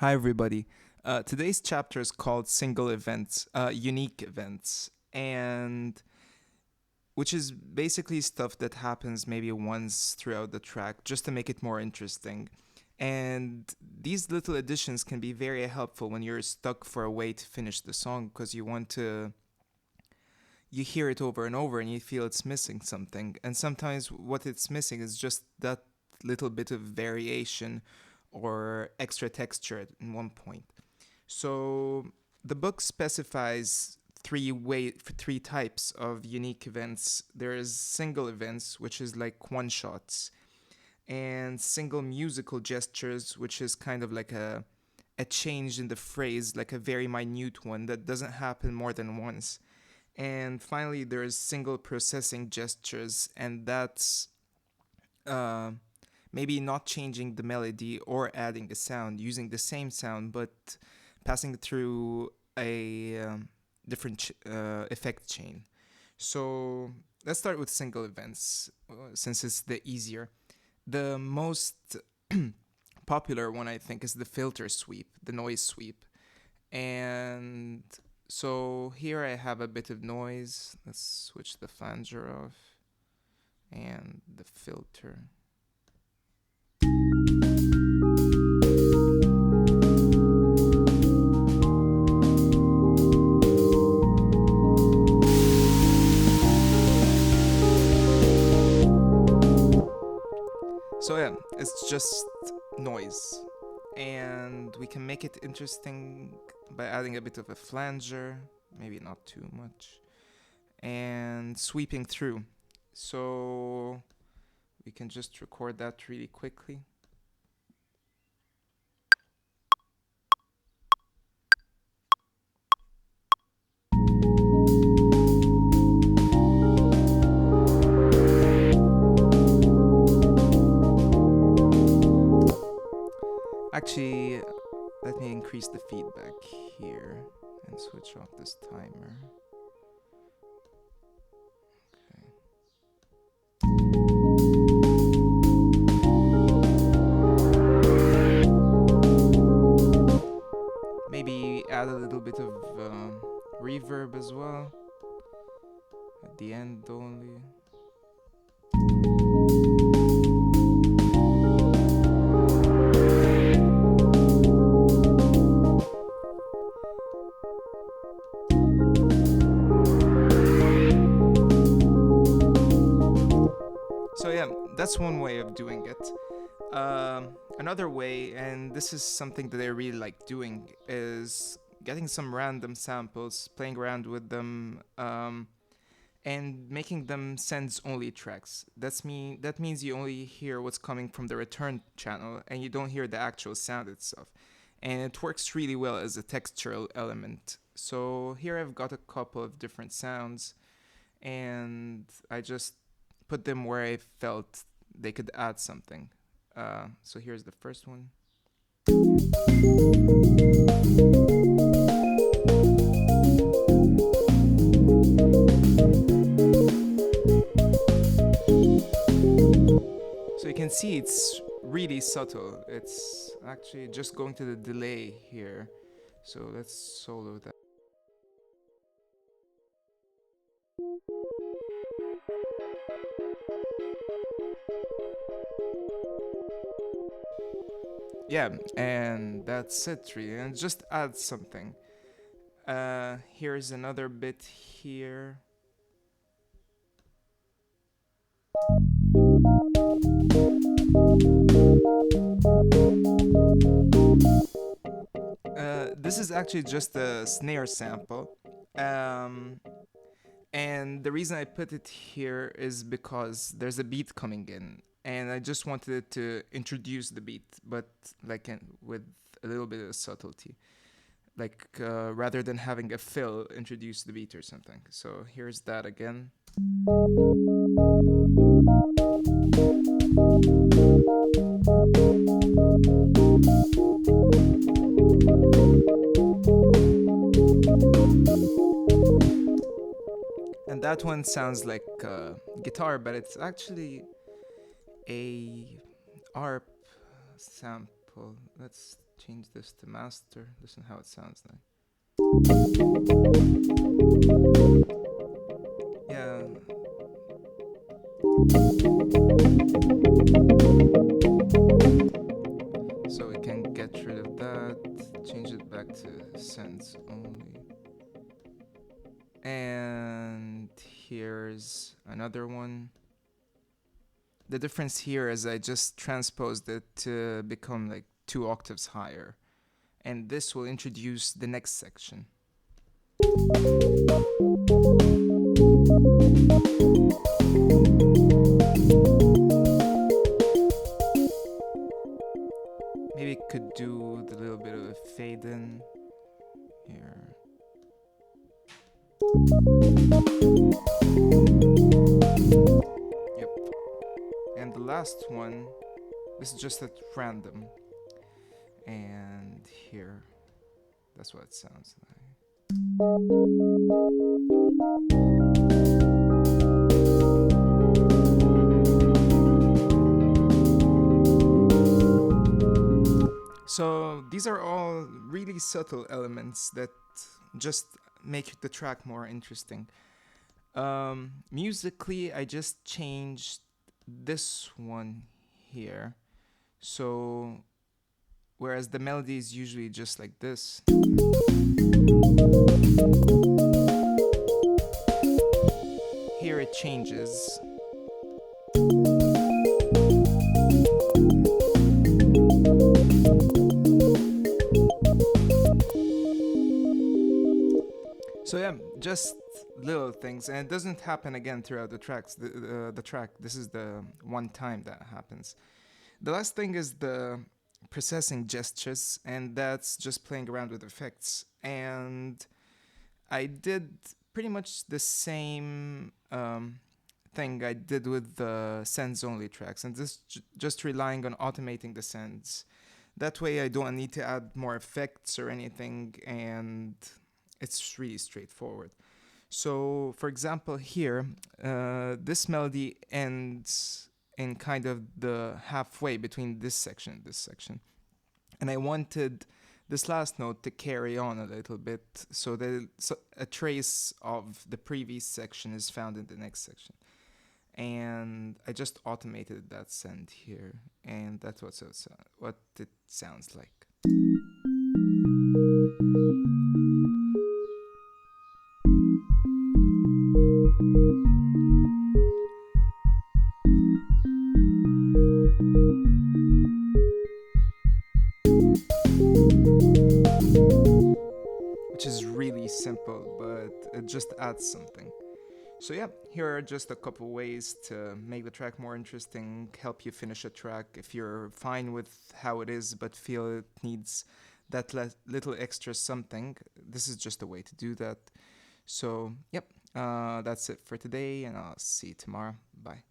Hi, everybody. Today's chapter is called Single Events, Unique Events, and which is basically stuff that happens maybe once throughout the track just to make it more interesting. And these little additions can be very helpful when you're stuck for a way to finish the song because you hear it over and over and you feel it's missing something. And sometimes what it's missing is just that little bit of variation or extra texture at one point. So the book specifies three types of unique events. There is single events, which is like one shots, and single musical gestures, which is kind of like a change in the phrase, like a very minute one that doesn't happen more than once. And finally, there's single processing gestures, and that's uh, maybe not changing the melody or adding a sound, using the same sound, but passing it through a different effect chain. So let's start with single events, since it's the easier. The most popular one, I think, is the filter sweep, the noise sweep. And so here I have a bit of noise. Let's switch the flanger off and the filter. So yeah, it's just noise. And we can make it interesting by adding a bit of a flanger, maybe not too much, and sweeping through. So we can just record that really quickly. Actually, let me increase the feedback here and switch off this timer. Maybe add a little bit of reverb as well at the end only. So yeah, that's one way of doing it. Another way, and this is something that I really like doing, is getting some random samples, playing around with them, and making them sends only tracks. That means you only hear what's coming from the return channel, and you don't hear the actual sound itself. And it works really well as a textural element. So here I've got a couple of different sounds, and I just put them where I felt they could add something. So here's the first one. So you can see it's really subtle. It's actually just going to the delay here. So let's solo that. Yeah, and that's it really. And just add something. Here's another bit here. This is actually just a snare sample. Um, and the reason I put it here is because there's a beat coming in, and I just wanted it to introduce the beat, but with a little bit of subtlety, rather than having a fill introduce the beat or something. So here's that again. And that one sounds like guitar, but it's actually a ARP sample. Let's change this to master. Listen how it sounds like. Yeah. So we can get rid of that, change it back to sends only. And here's another one. The difference here is I just transposed it to become like 2 octaves higher. And this will introduce the next section. Maybe could do the little bit of a fade in here. Yep. And the last one, this is just at random. And here, that's what it sounds like. So these are all really subtle elements that just make the track more interesting. Musically, I just changed this one here. So whereas the melody is usually just like this, here it changes. So yeah, just little things, and it doesn't happen again throughout the tracks. The track. This is the one time that happens. The last thing is the processing gestures, and that's just playing around with effects. And I did pretty much the same thing I did with the sends only tracks, and this just relying on automating the sends. That way, I don't need to add more effects or anything, and it's really straightforward. So, for example, here, this melody ends in kind of the halfway between this section and this section. And I wanted this last note to carry on a little bit so that a trace of the previous section is found in the next section. And I just automated that send here, and that's what it sounds like. Which is really simple, but it just adds something. So yeah, here are just a couple ways to make the track more interesting, help you finish a track if you're fine with how it is but feel it needs that little extra something. This is just a way to do that. So yep, that's it for today, and I'll see you tomorrow. Bye.